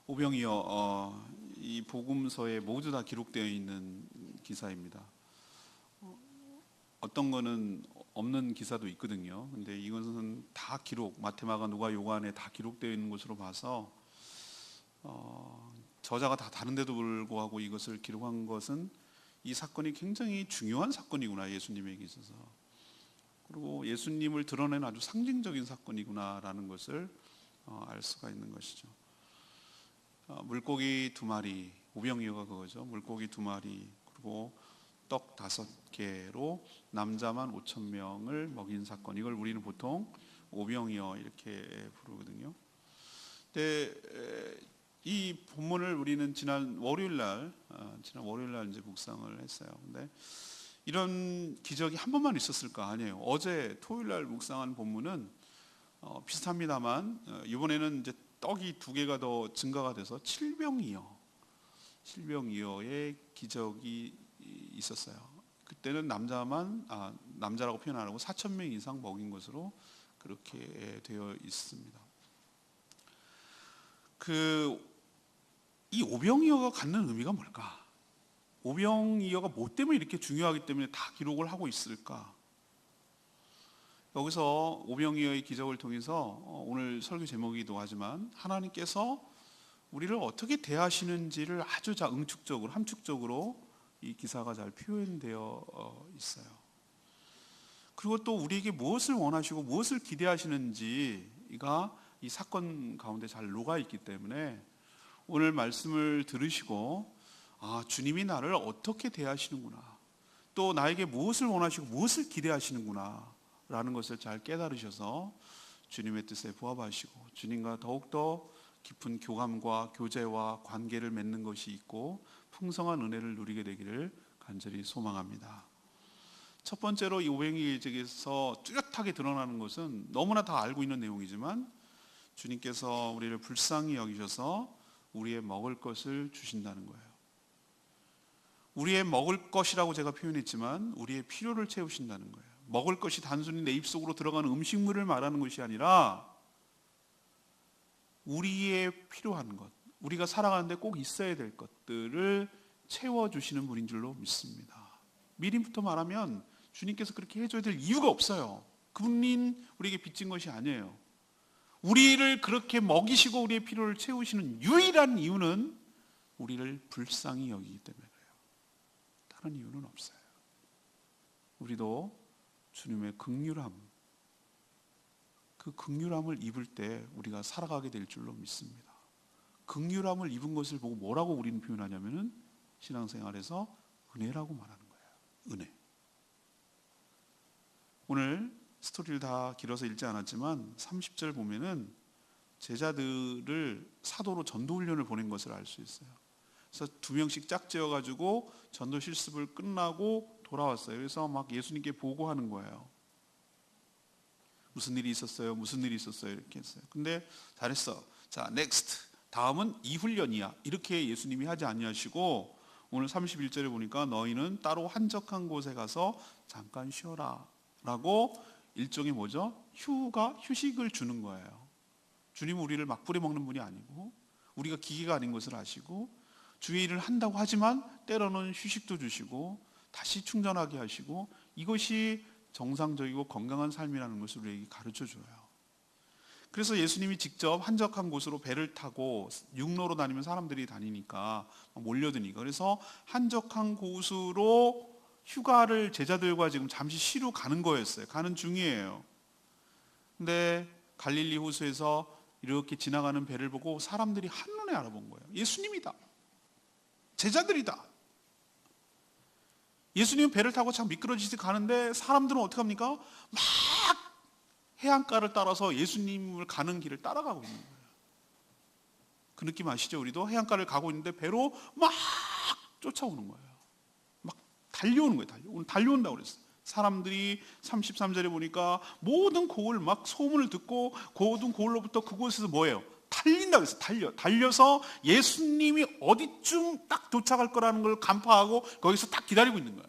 오병이어 이 복음서에 모두 다 기록되어 있는 기사입니다. 어떤 거는 없는 기사도 있거든요. 근데 이것은 다 기록, 마태마가 누가 요한에 다 기록되어 있는 것으로 봐서 저자가 다 다른데도 불구하고 이것을 기록한 것은 이 사건이 굉장히 중요한 사건이구나, 예수님에게 있어서. 그리고 예수님을 드러낸 아주 상징적인 사건이구나라는 것을 알 수가 있는 것이죠. 물고기 2마리, 오병이어가 그거죠. 물고기 2마리 그리고 떡 5개로 남자만 5,000명을 먹인 사건. 이걸 우리는 보통 오병이어 이렇게 부르거든요. 근데 이 본문을 우리는 지난 월요일 날 이제 묵상을 했어요. 근데 이런 기적이 한 번만 있었을까? 아니에요. 어제 토요일 날 묵상한 본문은 비슷합니다만 이번에는 이제 떡이 2개가 더 증가가 돼서 칠병이어의 기적이 있었어요. 그때는 남자라고 표현 안 하고 4,000명 이상 먹인 것으로 그렇게 되어 있습니다. 이 오병이어가 갖는 의미가 뭘까? 오병이어가 뭐 때문에 이렇게 중요하기 때문에 다 기록을 하고 있을까? 여기서 오병이어의 기적을 통해서 오늘 설교 제목이기도 하지만 하나님께서 우리를 어떻게 대하시는지를 아주 함축적으로 이 기사가 잘 표현되어 있어요. 그리고 또 우리에게 무엇을 원하시고 무엇을 기대하시는지가 이 사건 가운데 잘 녹아있기 때문에 오늘 말씀을 들으시고 주님이 나를 어떻게 대하시는구나, 또 나에게 무엇을 원하시고 무엇을 기대하시는구나 라는 것을 잘 깨달으셔서 주님의 뜻에 부합하시고 주님과 더욱더 깊은 교감과 교제와 관계를 맺는 것이 있고 풍성한 은혜를 누리게 되기를 간절히 소망합니다. 첫 번째로 이 오병이어의 기적에서 뚜렷하게 드러나는 것은 너무나 다 알고 있는 내용이지만 주님께서 우리를 불쌍히 여기셔서 우리의 먹을 것을 주신다는 거예요. 우리의 먹을 것이라고 제가 표현했지만 우리의 필요를 채우신다는 거예요. 먹을 것이 단순히 내 입속으로 들어가는 음식물을 말하는 것이 아니라 우리의 필요한 것, 우리가 살아가는데 꼭 있어야 될 것들을 채워주시는 분인 줄로 믿습니다. 미리부터 말하면 주님께서 그렇게 해줘야 될 이유가 없어요. 그분이 우리에게 빚진 것이 아니에요. 우리를 그렇게 먹이시고 우리의 필요를 채우시는 유일한 이유는 우리를 불쌍히 여기기 때문에 그래요. 다른 이유는 없어요. 우리도 주님의 긍휼함, 그 긍휼함을 입을 때 우리가 살아가게 될 줄로 믿습니다. 긍휼함을 입은 것을 보고 뭐라고 우리는 표현하냐면은 신앙생활에서 은혜라고 말하는 거예요. 은혜. 오늘 스토리를 다 길어서 읽지 않았지만 30절 보면은 제자들을 사도로 전도훈련을 보낸 것을 알 수 있어요. 그래서 2명씩 짝지어가지고 전도 실습을 끝나고 돌아왔어요. 그래서 막 예수님께 보고하는 거예요. 무슨 일이 있었어요? 무슨 일이 있었어요? 이렇게 했어요. 근데 잘했어. 자, 넥스트. 다음은 이 훈련이야. 이렇게 예수님이 하지 아니하시고 오늘 31절에 보니까 너희는 따로 한적한 곳에 가서 잠깐 쉬어라 라고 일종의 뭐죠? 휴식을 주는 거예요. 주님은 우리를 막 뿌려먹는 분이 아니고 우리가 기계가 아닌 것을 아시고 주의 일을 한다고 하지만 때로는 휴식도 주시고 다시 충전하게 하시고 이것이 정상적이고 건강한 삶이라는 것을 우리에게 가르쳐줘요. 그래서 예수님이 직접 한적한 곳으로 배를 타고 육로로 다니면 사람들이 다니니까 몰려드니까 그래서 한적한 곳으로 휴가를 제자들과 지금 잠시 쉬러 가는 거였어요. 가는 중이에요. 근데 갈릴리 호수에서 이렇게 지나가는 배를 보고 사람들이 한눈에 알아본 거예요. 예수님이다. 제자들이다. 예수님은 배를 타고 참 미끄러지듯 가는데 사람들은 어떻게 합니까? 막 해안가를 따라서 예수님을 가는 길을 따라가고 있는 거예요. 그 느낌 아시죠? 우리도 해안가를 가고 있는데 배로 막 쫓아오는 거예요. 막 달려오는 거예요. 오늘 달려온다고 그랬어요. 사람들이 33절에 보니까 모든 고을 막 소문을 듣고 모든 고을로부터 그곳에서 뭐예요? 달린다고 했어요. 달려서 예수님이 어디쯤 딱 도착할 거라는 걸 간파하고 거기서 딱 기다리고 있는 거예요.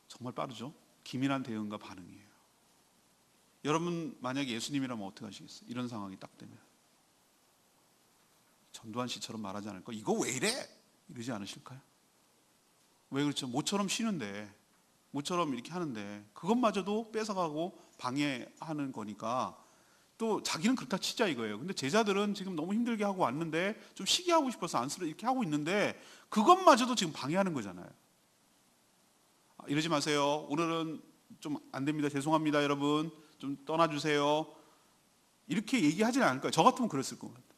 정말 빠르죠? 기민한 대응과 반응이에요. 여러분 만약에 예수님이라면 어떻게 하시겠어요? 이런 상황이 딱 되면 전두환 씨처럼 말하지 않을까? 이거 왜 이래? 이러지 않으실까요? 왜 그렇죠? 모처럼 쉬는데, 모처럼 이렇게 하는데 그것마저도 뺏어가고 방해하는 거니까 또 자기는 그렇다 치자 이거예요. 근데 제자들은 지금 너무 힘들게 하고 왔는데 좀 쉬게 하고 싶어서 안쓰러 이렇게 하고 있는데 그것마저도 지금 방해하는 거잖아요. 이러지 마세요. 오늘은 좀 안 됩니다. 죄송합니다, 여러분. 좀 떠나주세요. 이렇게 얘기하지는 않을 거예요. 저 같으면 그랬을 것 같아요.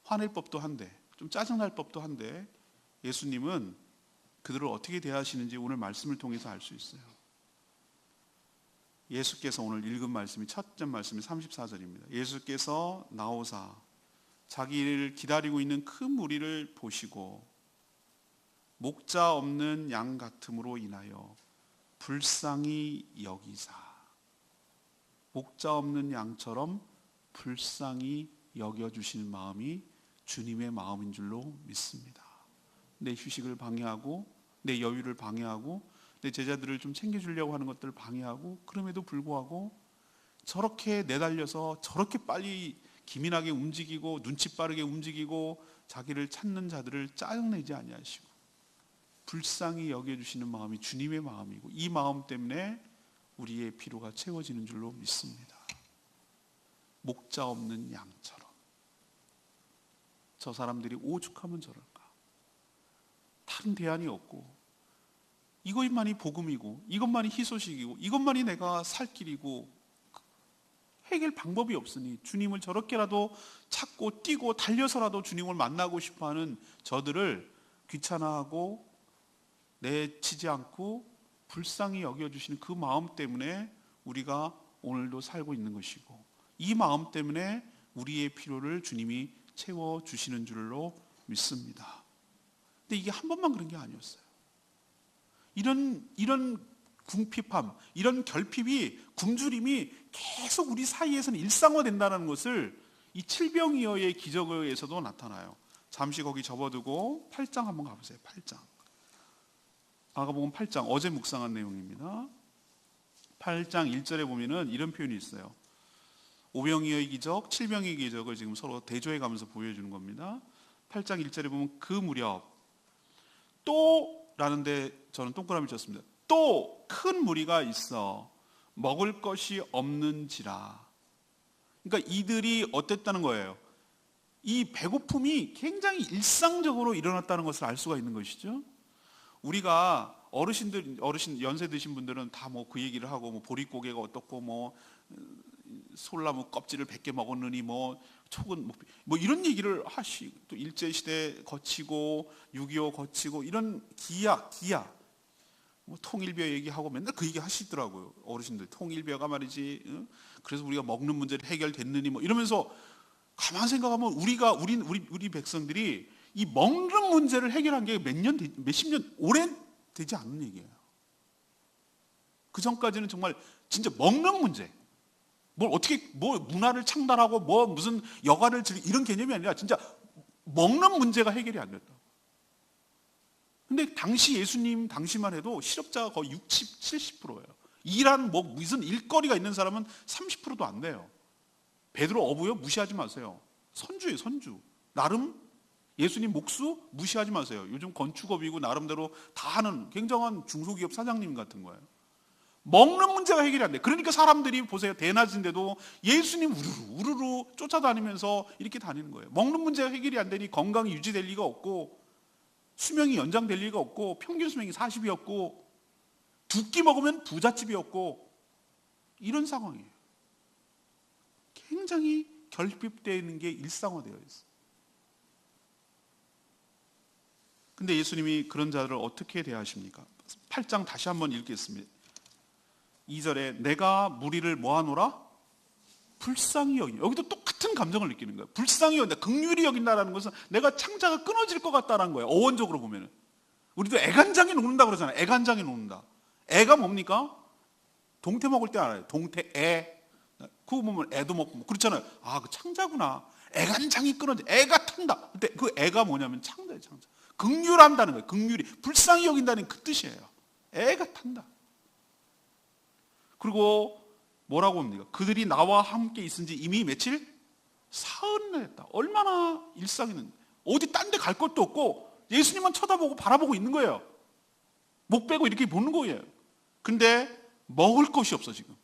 화낼 법도 한데, 좀 짜증날 법도 한데 예수님은 그들을 어떻게 대하시는지 오늘 말씀을 통해서 알 수 있어요. 예수께서 오늘 읽은 말씀이 첫째 말씀이 34절입니다. 예수께서 나오사 자기를 기다리고 있는 큰 무리를 보시고 목자 없는 양 같음으로 인하여 불쌍히 여기사, 목자 없는 양처럼 불쌍히 여겨주시는 마음이 주님의 마음인 줄로 믿습니다. 내 휴식을 방해하고 내 여유를 방해하고 내 제자들을 좀 챙겨주려고 하는 것들을 방해하고, 그럼에도 불구하고 저렇게 내달려서 저렇게 빨리 기민하게 움직이고 눈치 빠르게 움직이고 자기를 찾는 자들을 짜증내지 아니하시고 불쌍히 여겨주시는 마음이 주님의 마음이고, 이 마음 때문에 우리의 피로가 채워지는 줄로 믿습니다. 목자 없는 양처럼. 저 사람들이 오죽하면 저럴까? 다른 대안이 없고 이것만이 복음이고 이것만이 희소식이고 이것만이 내가 살 길이고 해결 방법이 없으니 주님을 저렇게라도 찾고 뛰고 달려서라도 주님을 만나고 싶어하는 저들을 귀찮아하고 내치지 않고 불쌍히 여겨주시는 그 마음 때문에 우리가 오늘도 살고 있는 것이고, 이 마음 때문에 우리의 필요를 주님이 채워주시는 줄로 믿습니다. 근데 이게 한 번만 그런 게 아니었어요. 이런 궁핍함, 이런 결핍이, 굶주림이 계속 우리 사이에서는 일상화된다는 것을 이 칠병이어의 기적에서도 나타나요. 잠시 거기 접어두고 8장 한번 가보세요. 8장. 마가복음 8장, 어제 묵상한 내용입니다. 8장 1절에 보면은 이런 표현이 있어요. 오병이어의 기적, 칠병이의 기적을 지금 서로 대조해 가면서 보여주는 겁니다. 8장 1절에 보면 그 무렵 또 라는데 저는 동그라미 쳤습니다. 또 큰 무리가 있어 먹을 것이 없는지라. 그러니까 이들이 어땠다는 거예요? 이 배고픔이 굉장히 일상적으로 일어났다는 것을 알 수가 있는 것이죠. 우리가 어르신 연세 드신 분들은 다 뭐 그 얘기를 하고, 뭐 보릿고개가 어떻고, 뭐 솔나무 껍질을 100개 먹었느니, 뭐 촉은 뭐 이런 얘기를 하시고, 또 일제시대 거치고 6.25 거치고 이런 기야 뭐 통일벼 얘기하고 맨날 그 얘기 하시더라고요. 어르신들 통일벼가 말이지, 그래서 우리가 먹는 문제를 해결됐느니 뭐 이러면서 가만 생각하면 우리 백성들이 이 먹는 문제를 해결한 게 몇십 년 오랜 되지 않는 얘기예요. 그 전까지는 정말 진짜 먹는 문제, 뭘 어떻게 뭐 문화를 창달하고 뭐 무슨 여가를 즐기 이런 개념이 아니라 진짜 먹는 문제가 해결이 안 됐다. 근데 당시 예수님 당시만 해도 실업자가 거의 60, 70%예요. 일한 뭐 무슨 일거리가 있는 사람은 30%도 안 돼요. 베드로 어부요? 무시하지 마세요. 선주예요, 선주. 나름 예수님 목수 무시하지 마세요. 요즘 건축업이고 나름대로 다 하는 굉장한 중소기업 사장님 같은 거예요. 먹는 문제가 해결이 안 돼. 그러니까 사람들이 보세요, 대낮인데도 예수님 우르르 쫓아다니면서 이렇게 다니는 거예요. 먹는 문제가 해결이 안 되니 건강이 유지될 리가 없고, 수명이 연장될 리가 없고, 평균 수명이 40이었고, 두 끼 먹으면 부잣집이었고, 이런 상황이에요. 굉장히 결핍되는 게 일상화되어 있어요. 근데 예수님이 그런 자들을 어떻게 대하십니까? 8장 다시 한번 읽겠습니다. 2절에 내가 무리를 뭐하노라? 불쌍히 여긴다. 여기도 똑같은 감정을 느끼는 거예요. 불쌍히 여긴다, 긍휼히 여긴다라는 것은 내가 창자가 끊어질 것 같다는 거예요. 어원적으로 보면은 우리도 애간장에 녹는다 그러잖아요. 애간장에 녹는다. 애가 뭡니까? 동태 먹을 때 알아요. 동태 애. 그거 보면 애도 먹고 그렇잖아요. 아, 그 창자구나. 애간장이 끊어져. 애가 탄다. 근데 그 애가 뭐냐면 창자예요, 창자. 긍휼한다는 거예요. 긍휼히 불쌍히 여긴다는 그 뜻이에요. 애가 탄다. 그리고 뭐라고 합니까? 그들이 나와 함께 있은 지 이미 며칠? 사흘이나 됐다. 얼마나 일상이는, 어디 딴 데 갈 것도 없고 예수님만 쳐다보고 바라보고 있는 거예요. 목 빼고 이렇게 보는 거예요. 근데 먹을 것이 없어 지금.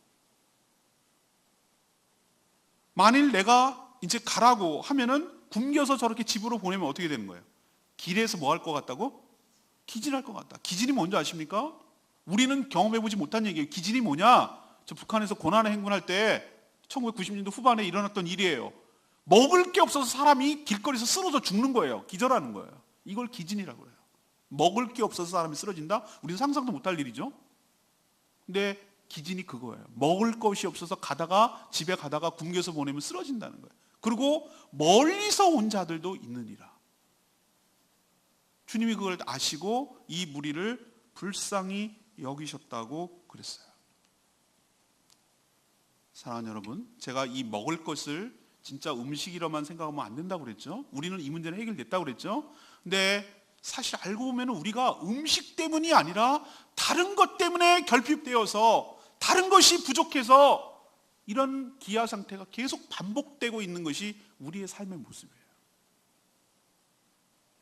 만일 내가 이제 가라고 하면은 굶겨서 저렇게 집으로 보내면 어떻게 되는 거예요? 길에서 뭐 할 것 같다고? 기진할 것 같다. 기진이 뭔지 아십니까? 우리는 경험해보지 못한 얘기예요. 기진이 뭐냐? 저 북한에서 고난의 행군할 때 1990년대 후반에 일어났던 일이에요. 먹을 게 없어서 사람이 길거리에서 쓰러져 죽는 거예요. 기절하는 거예요. 이걸 기진이라고 해요. 먹을 게 없어서 사람이 쓰러진다? 우리는 상상도 못할 일이죠. 근데 기진이 그거예요. 먹을 것이 없어서 집에 가다가 굶겨서 보내면 쓰러진다는 거예요. 그리고 멀리서 온 자들도 있느니라. 주님이 그걸 아시고 이 무리를 불쌍히 여기셨다고 그랬어요. 사랑하는 여러분, 제가 이 먹을 것을 진짜 음식이라만 생각하면 안 된다고 그랬죠. 우리는 이 문제는 해결됐다고 그랬죠. 근데 사실 알고 보면 우리가 음식 때문이 아니라 다른 것 때문에 결핍되어서, 다른 것이 부족해서 이런 기아 상태가 계속 반복되고 있는 것이 우리의 삶의 모습이에요.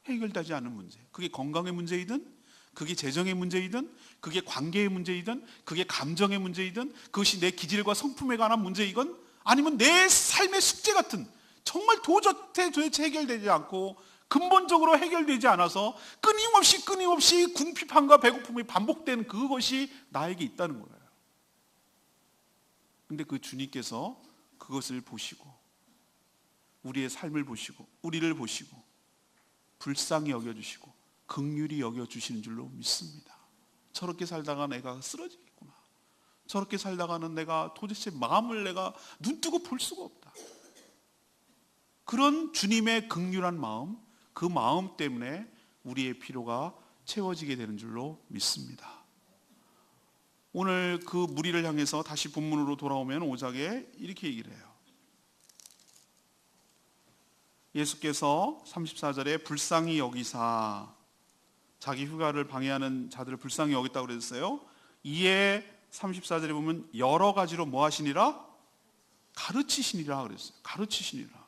해결되지 않은 문제, 그게 건강의 문제이든, 그게 재정의 문제이든, 그게 관계의 문제이든, 그게 감정의 문제이든, 그것이 내 기질과 성품에 관한 문제이건, 아니면 내 삶의 숙제 같은, 정말 도대체 해결되지 않고 근본적으로 해결되지 않아서 끊임없이 궁핍함과 배고픔이 반복되는 그것이 나에게 있다는 거예요. 근데 그 주님께서 그것을 보시고, 우리의 삶을 보시고, 우리를 보시고 불쌍히 여겨주시고 긍휼히 여겨주시는 줄로 믿습니다. 저렇게 살다가 내가 쓰러지겠구나, 저렇게 살다가는 내가 도대체 마음을 내가 눈뜨고 볼 수가 없다. 그런 주님의 긍휼한 마음, 그 마음 때문에 우리의 필요가 채워지게 되는 줄로 믿습니다. 오늘 그 무리를 향해서 다시 본문으로 돌아오면 5장에 이렇게 얘기를 해요. 예수께서 34절에 불쌍히 여기사, 자기 휴가를 방해하는 자들을 불쌍히 여겼다고 그랬어요. 이에 34절에 보면 여러 가지로 뭐 하시니라? 가르치시니라 그랬어요. 가르치시니라.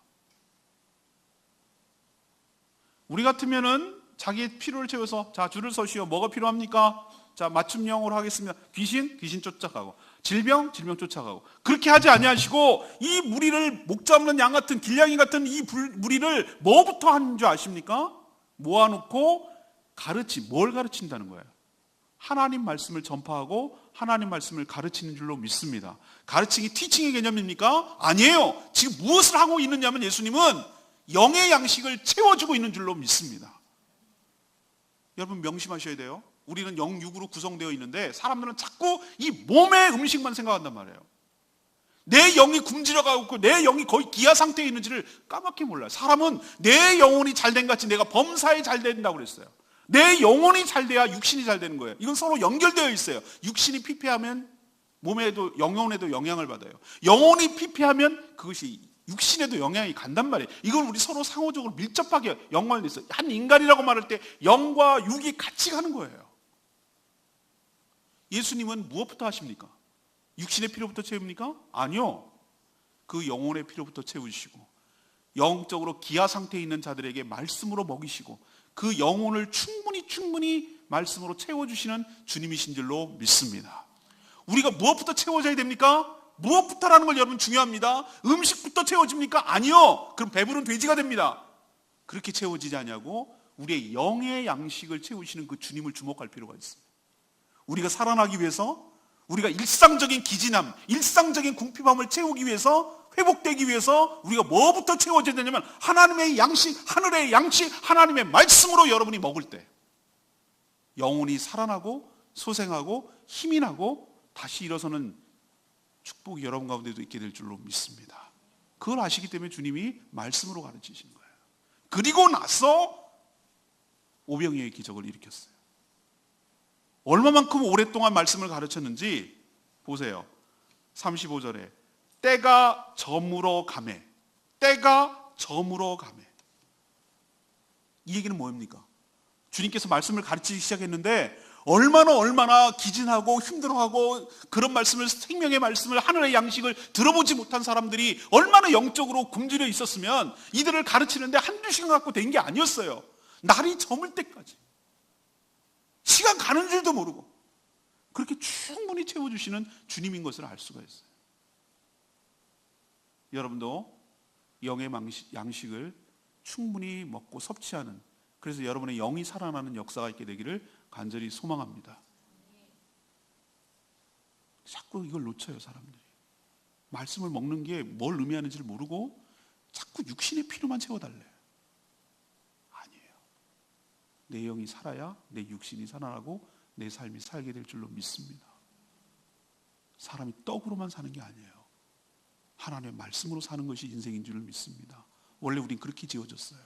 우리 같으면은 자기의 필요를 채워서, 자, 줄을 서시오. 뭐가 필요합니까? 자, 맞춤형으로 하겠습니다. 귀신 쫓아가고, 질병 쫓아가고. 그렇게 하지 아니하시고 이 무리를, 목 잡는 양 같은, 길냥이 같은 이 무리를 뭐부터 하는 줄 아십니까? 모아놓고 뭘 가르친다는 거예요? 하나님 말씀을 전파하고 하나님 말씀을 가르치는 줄로 믿습니다. 가르치기 티칭의 개념입니까? 아니에요. 지금 무엇을 하고 있느냐면 예수님은 영의 양식을 채워주고 있는 줄로 믿습니다. 여러분 명심하셔야 돼요. 우리는 영육으로 구성되어 있는데 사람들은 자꾸 이 몸의 음식만 생각한단 말이에요. 내 영이 굶주려가고 있고 내 영이 거의 기아 상태에 있는지를 까맣게 몰라요. 사람은 내 영혼이 잘된 같이 내가 범사에 잘 된다고 그랬어요. 내 영혼이 잘 돼야 육신이 잘 되는 거예요. 이건 서로 연결되어 있어요. 육신이 피폐하면 몸에도, 영혼에도 영향을 받아요. 영혼이 피폐하면 그것이 육신에도 영향이 간단 말이에요. 이걸 우리 서로 상호적으로 밀접하게 연관이 있어요. 한 인간이라고 말할 때 영과 육이 같이 가는 거예요. 예수님은 무엇부터 하십니까? 육신의 필요부터 채웁니까? 아니요. 그 영혼의 필요부터 채우시고 영적으로 기아 상태에 있는 자들에게 말씀으로 먹이시고 그 영혼을 충분히 말씀으로 채워주시는 주님이신 줄로 믿습니다. 우리가 무엇부터 채워져야 됩니까? 무엇부터라는 걸 여러분 중요합니다. 음식부터 채워집니까? 아니요. 그럼 배부른 돼지가 됩니다. 그렇게 채워지지 않냐고 우리의 영의 양식을 채우시는 그 주님을 주목할 필요가 있습니다. 우리가 살아나기 위해서, 우리가 일상적인 기진함, 일상적인 궁핍함을 채우기 위해서, 회복되기 위해서 우리가 뭐부터 채워져야 되냐면 하나님의 양식, 하늘의 양식, 하나님의 말씀으로 여러분이 먹을 때 영혼이 살아나고 소생하고 힘이 나고 다시 일어서는 축복이 여러분 가운데도 있게 될 줄로 믿습니다. 그걸 아시기 때문에 주님이 말씀으로 가르치신 거예요. 그리고 나서 오병이어의 기적을 일으켰어요. 얼마만큼 오랫동안 말씀을 가르쳤는지 보세요. 35절에 때가 저물어 가매, 때가 저물어 가매. 이 얘기는 뭐입니까? 주님께서 말씀을 가르치기 시작했는데 얼마나 기진하고 힘들어하고 그런 말씀을, 생명의 말씀을, 하늘의 양식을 들어보지 못한 사람들이 얼마나 영적으로 굶주려 있었으면 이들을 가르치는데 한두 시간 갖고 된 게 아니었어요. 날이 저물 때까지. 시간 가는 줄도 모르고 그렇게 충분히 채워주시는 주님인 것을 알 수가 있어요. 여러분도 영의 양식을 충분히 먹고 섭취하는, 그래서 여러분의 영이 살아나는 역사가 있게 되기를 간절히 소망합니다. 자꾸 이걸 놓쳐요, 사람들이. 말씀을 먹는 게 뭘 의미하는지를 모르고 자꾸 육신의 피로만 채워달래요. 아니에요. 내 영이 살아야 내 육신이 살아나고 내 삶이 살게 될 줄로 믿습니다. 사람이 떡으로만 사는 게 아니에요. 하나님의 말씀으로 사는 것이 인생인 줄을 믿습니다. 원래 우린 그렇게 지어졌어요.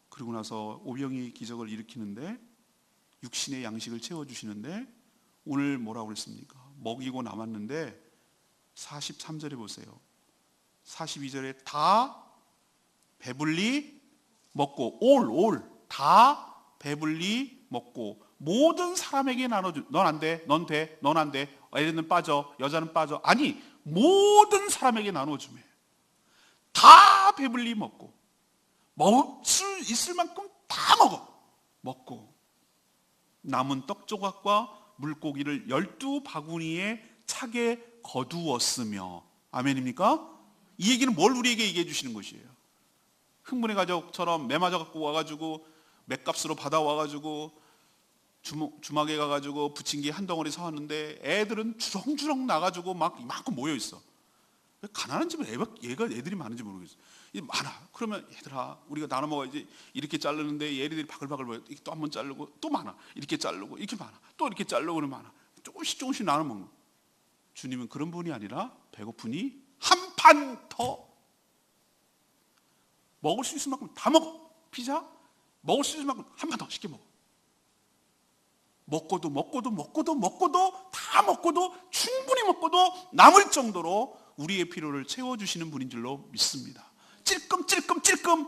그리고 나서 오병이 기적을 일으키는데 육신의 양식을 채워주시는데 오늘 뭐라고 그랬습니까? 먹이고 남았는데 43절에 보세요. 42절에 다 배불리 먹고 다 배불리 먹고 모든 사람에게 나눠주. 넌 안 돼, 넌 돼, 넌 안 돼. 애는 빠져, 여자는 빠져. 아니, 모든 사람에게 나눠주며 다 배불리 먹고 먹을 수 있을 만큼 다 먹고 남은 떡 조각과 물고기를 12바구니에 차게 거두었으며. 아멘입니까? 이 얘기는 뭘 우리에게 얘기해 주시는 것이에요? 흥분의 가족처럼 매 맞아 갖고 와가지고 맥값으로 받아와가지고 주막에 가가지고 부침개 한 덩어리 사왔는데 애들은 주렁주렁 나가지고 막 이만큼 모여 있어. 왜 가난한 집은 애들이 많은지 모르겠어. 많아. 그러면 얘들아 우리가 나눠 먹어야지. 이렇게 자르는데 얘들이 바글바글 모여. 또 한 번 자르고 또 많아. 이렇게 자르고 이렇게 많아. 또 이렇게 자르고 그러면 많아. 조금씩 나눠 먹는. 주님은 그런 분이 아니라 배고프니 한 판 더 먹을 수 있을 만큼 다 먹어. 피자 먹을 수 있을 만큼 한 판 더 시켜 먹어. 먹고도 다 먹고도 충분히 먹고도 남을 정도로 우리의 필요를 채워주시는 분인 줄로 믿습니다. 찔끔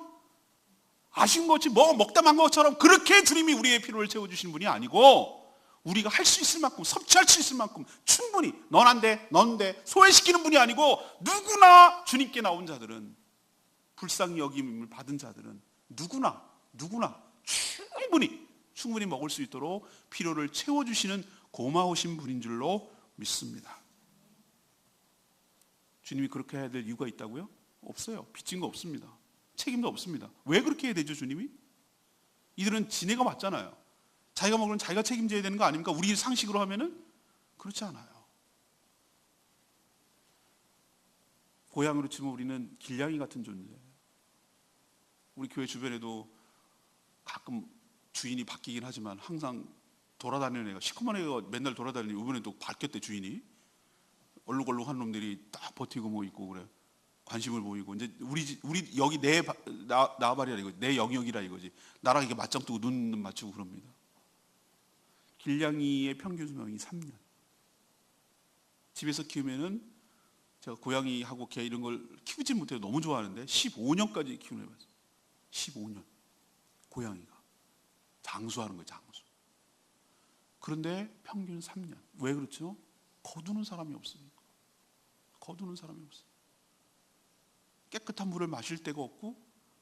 아쉬운 거지 뭐 먹다 만 것처럼 그렇게 주님이 우리의 필요를 채워주시는 분이 아니고 우리가 할 수 있을 만큼, 섭취할 수 있을 만큼 충분히 넌 안 돼, 넌 돼 소외시키는 분이 아니고 누구나 주님께 나온 자들은, 불쌍히 여김을 받은 자들은 누구나 충분히 먹을 수 있도록 필요를 채워주시는 고마우신 분인 줄로 믿습니다. 주님이 그렇게 해야 될 이유가 있다고요? 없어요. 빚진 거 없습니다. 책임도 없습니다. 왜 그렇게 해야 되죠, 주님이? 이들은 지네가 맞잖아요. 자기가 먹으면 자기가 책임져야 되는 거 아닙니까? 우리 상식으로 하면은 그렇지 않아요. 고향으로 치면 우리는 길냥이 같은 존재예요. 우리 교회 주변에도 가끔 주인이 바뀌긴 하지만 항상 돌아다니는 애가, 시커먼 애가 맨날 돌아다니는, 이번에 또 바뀌었대 주인이. 얼룩얼룩한 놈들이 딱 버티고 뭐 있고 그래. 관심을 보이고 이제 우리 여기 나발이라 이거지, 내 영역이라 이거지. 나랑 이게 맞짱 뜨고 눈 맞추고 그럽니다. 길냥이의 평균 수명이 3년. 집에서 키우면은 제가 고양이하고 개 이런 걸 키우지 못해도 너무 좋아하는데 15년까지 키우는 애가 있어요. 15년 고양이가 장수하는 거예요, 장수. 그런데 평균 3년. 왜 그렇죠? 거두는 사람이 없으니까. 거두는 사람이 없어요. 깨끗한 물을 마실 데가 없고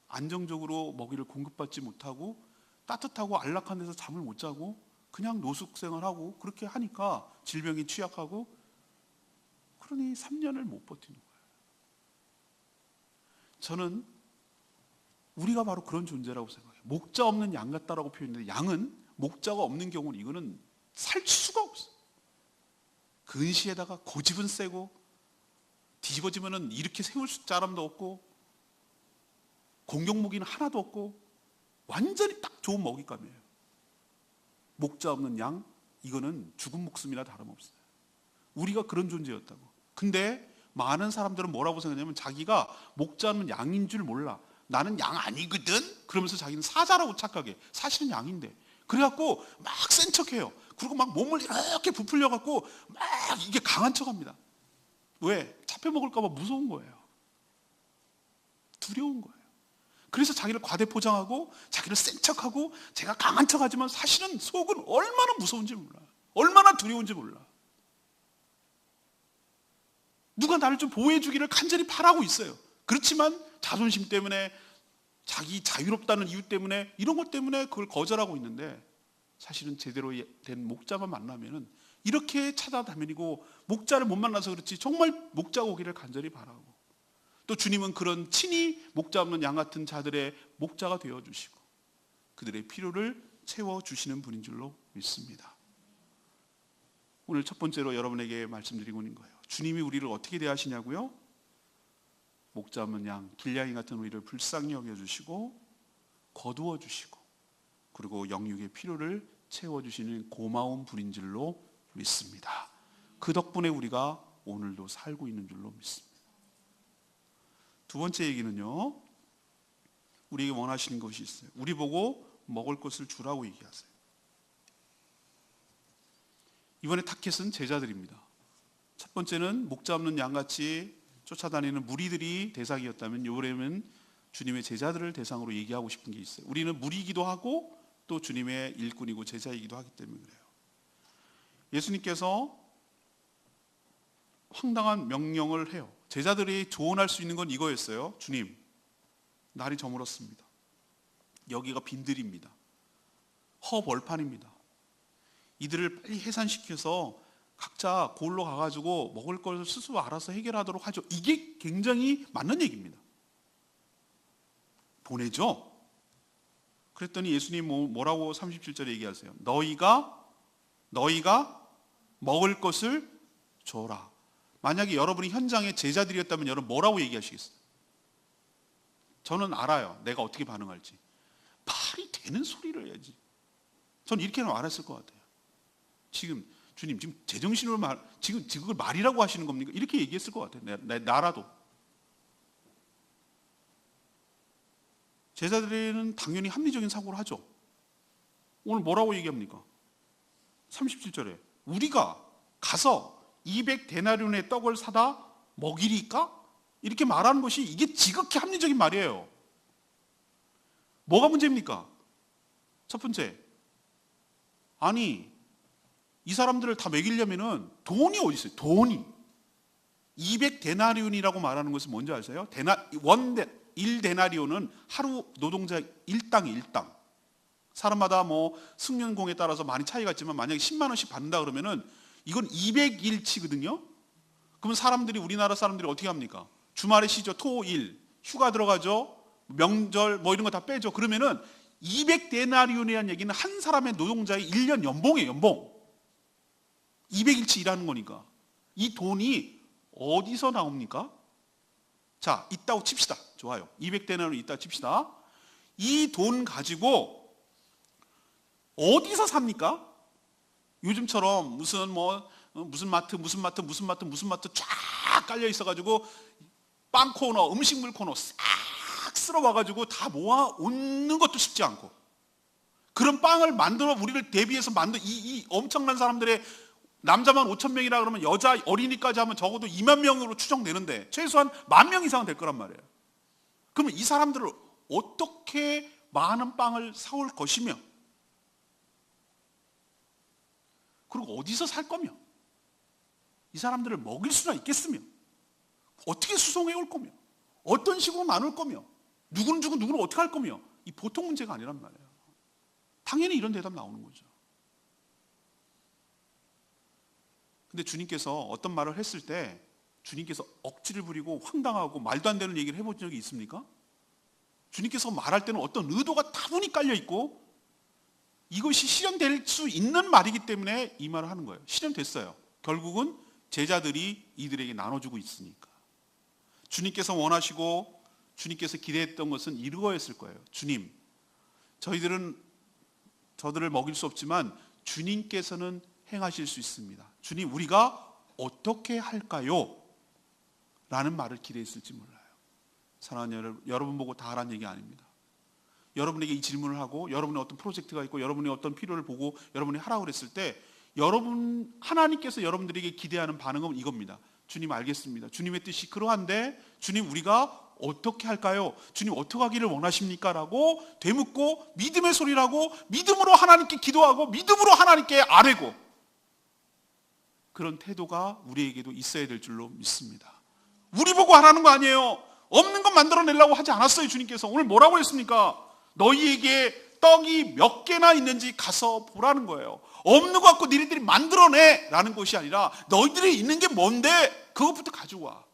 안정적으로 먹이를 공급받지 못하고 따뜻하고 안락한 데서 잠을 못 자고 그냥 노숙생활하고 그렇게 하니까 질병이 취약하고, 그러니 3년을 못 버티는 거예요. 저는 우리가 바로 그런 존재라고 생각해요. 목자 없는 양 같다라고 표현했는데, 양은 목자가 없는 경우는 이거는 살 수가 없어요. 근시에다가 고집은 세고 뒤집어지면은 이렇게 세울 사람도 없고 공격무기는 하나도 없고 완전히 딱 좋은 먹잇감이에요. 목자 없는 양, 이거는 죽은 목숨이나 다름없어요. 우리가 그런 존재였다고. 근데 많은 사람들은 뭐라고 생각하냐면 자기가 목자는 양인 줄 몰라. 나는 양 아니거든? 그러면서 자기는 사자라고 착각해. 사실은 양인데. 그래갖고 막 센 척해요. 그리고 막 몸을 이렇게 부풀려갖고 막 이게 강한 척합니다. 왜? 잡혀먹을까 봐 무서운 거예요. 두려운 거예요. 그래서 자기를 과대포장하고 자기를 센 척하고 제가 강한 척하지만 사실은 속은 얼마나 무서운지 몰라. 얼마나 두려운지 몰라. 누가 나를 좀 보호해 주기를 간절히 바라고 있어요. 그렇지만 자존심 때문에, 자기 자유롭다는 이유 때문에, 이런 것 때문에 그걸 거절하고 있는데, 사실은 제대로 된 목자만 만나면은 이렇게 찾아다니고, 목자를 못 만나서 그렇지 정말 목자가 오기를 간절히 바라고, 또 주님은 그런 친히 목자 없는 양 같은 자들의 목자가 되어주시고 그들의 필요를 채워주시는 분인 줄로 믿습니다. 오늘 첫 번째로 여러분에게 말씀드리고 있는 거예요. 주님이 우리를 어떻게 대하시냐고요? 목자 없는 양, 길냥이 같은 우리를 불쌍히 여겨주시고 거두어 주시고, 그리고 영육의 필요를 채워주시는 고마운 분인 줄로 믿습니다. 그 덕분에 우리가 오늘도 살고 있는 줄로 믿습니다. 두 번째 얘기는요, 우리에게 원하시는 것이 있어요. 우리 보고 먹을 것을 주라고 얘기하세요. 이번에 타겟은 제자들입니다. 첫 번째는 목자 없는 양같이 쫓아다니는 무리들이 대상이었다면, 이번에는 주님의 제자들을 대상으로 얘기하고 싶은 게 있어요. 우리는 무리이기도 하고 또 주님의 일꾼이고 제자이기도 하기 때문에 그래요. 예수님께서 황당한 명령을 해요. 제자들이 조언할 수 있는 건 이거였어요. 주님, 날이 저물었습니다. 여기가 빈들입니다. 허벌판입니다. 이들을 빨리 해산시켜서 각자 골로 가가지고 먹을 걸 스스로 알아서 해결하도록 하죠. 이게 굉장히 맞는 얘기입니다. 보내죠. 그랬더니 예수님 뭐라고 37절에 얘기하세요? 너희가 먹을 것을 줘라. 만약에 여러분이 현장의 제자들이었다면 여러분 뭐라고 얘기하시겠어요? 저는 알아요. 내가 어떻게 반응할지. 말이 되는 소리를 해야지. 저는 이렇게는 안 했을 것 같아요. 지금 주님, 지금 제정신으로 지금 그걸 말이라고 하시는 겁니까? 이렇게 얘기했을 것 같아요. 나라도. 제자들은 당연히 합리적인 사고를 하죠. 오늘 뭐라고 얘기합니까? 37절에 우리가 가서 200데나리온의 떡을 사다 먹이리까? 이렇게 말하는 것이, 이게 지극히 합리적인 말이에요. 뭐가 문제입니까? 첫 번째, 아니 이 사람들을 다 먹이려면은 돈이 어디 있어요? 돈이 200데나리온이라고 말하는 것은 뭔지 아세요? 1데나리온은 하루 노동자 일당. 사람마다 뭐 승연공에 따라서 많이 차이가 있지만 만약에 10만 원씩 받는다 그러면은 이건 200일치거든요. 그러면 사람들이, 우리나라 사람들이 어떻게 합니까? 주말에 쉬죠. 토, 일, 휴가 들어가죠. 명절 뭐 이런 거 다 빼죠. 그러면은 200데나리온이라는 얘기는 한 사람의 노동자의 1년 연봉이에요. 연봉. 200일치 일하는 거니까. 이 돈이 어디서 나옵니까? 자, 있다고 칩시다. 좋아요. 200데나리온 있다고 칩시다. 이 돈 가지고 어디서 삽니까? 요즘처럼 무슨 마트 쫙 깔려 있어가지고 빵 코너, 음식물 코너 싹 쓸어와가지고 다 모아 얹는 것도 쉽지 않고, 그런 빵을 만들어 우리를 대비해서 만든 이 엄청난 사람들의, 남자만 5,000명이라 그러면 여자 어린이까지 하면 적어도 2만 명으로 추정되는데 최소한 10,000명 이상은 될 거란 말이에요. 그러면 이 사람들을 어떻게 많은 빵을 사올 것이며, 그리고 어디서 살 거며, 이 사람들을 먹일 수나 있겠으며, 어떻게 수송해 올 거며, 어떤 식으로 나눌 거며, 누구는 주고 누구는 어떻게 할 거며, 이 보통 문제가 아니란 말이에요. 당연히 이런 대답 나오는 거죠. 근데 주님께서 어떤 말을 했을 때 주님께서 억지를 부리고 황당하고 말도 안 되는 얘기를 해본 적이 있습니까? 주님께서 말할 때는 어떤 의도가 다분히 깔려 있고 이것이 실현될 수 있는 말이기 때문에 이 말을 하는 거예요. 실현됐어요. 결국은 제자들이 이들에게 나눠주고 있으니까. 주님께서 원하시고 주님께서 기대했던 것은 이거였을 거예요. 주님, 저들을 먹일 수 없지만 주님께서는 행하실 수 있습니다. 주님, 우리가 어떻게 할까요? 라는 말을 기대했을지 몰라요. 사랑하는 여러분 보고 다 하라는 얘기 아닙니다. 여러분에게 이 질문을 하고 여러분의 어떤 프로젝트가 있고 여러분의 어떤 필요를 보고 여러분이 하라고 그랬을 때 하나님께서 여러분들에게 기대하는 반응은 이겁니다. 주님, 알겠습니다. 주님의 뜻이 그러한데 주님, 우리가 어떻게 할까요? 주님 어떻게 하기를 원하십니까? 라고 되묻고 믿음의 소리라고 믿음으로 하나님께 기도하고 믿음으로 하나님께 아뢰고, 그런 태도가 우리에게도 있어야 될 줄로 믿습니다. 우리 보고 하라는 거 아니에요. 없는 것 만들어내려고 하지 않았어요. 주님께서 오늘 뭐라고 했습니까? 너희에게 떡이 몇 개나 있는지 가서 보라는 거예요. 없는 것 갖고 너희들이 만들어내 라는 것이 아니라 너희들이 있는 게 뭔데 그것부터 가져와.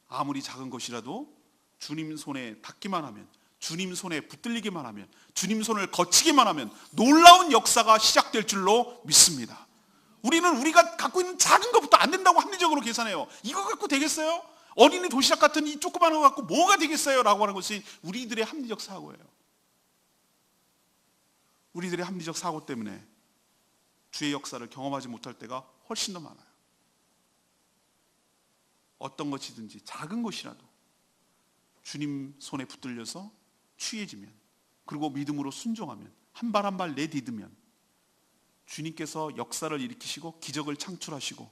아무리 작은 것이라도 주님 손에 닿기만 하면, 주님 손에 붙들리기만 하면, 주님 손을 거치기만 하면 놀라운 역사가 시작될 줄로 믿습니다. 우리는 우리가 갖고 있는 작은 것부터 안 된다고 합리적으로 계산해요. 이거 갖고 되겠어요? 어린이 도시락 같은 이 조그마한 거 갖고 뭐가 되겠어요? 라고 하는 것이 우리들의 합리적 사고예요. 우리들의 합리적 사고 때문에 주의 역사를 경험하지 못할 때가 훨씬 더 많아요. 어떤 것이든지 작은 것이라도 주님 손에 붙들려서 취해지면, 그리고 믿음으로 순종하면, 한 발 한 발 내디디면 주님께서 역사를 일으키시고 기적을 창출하시고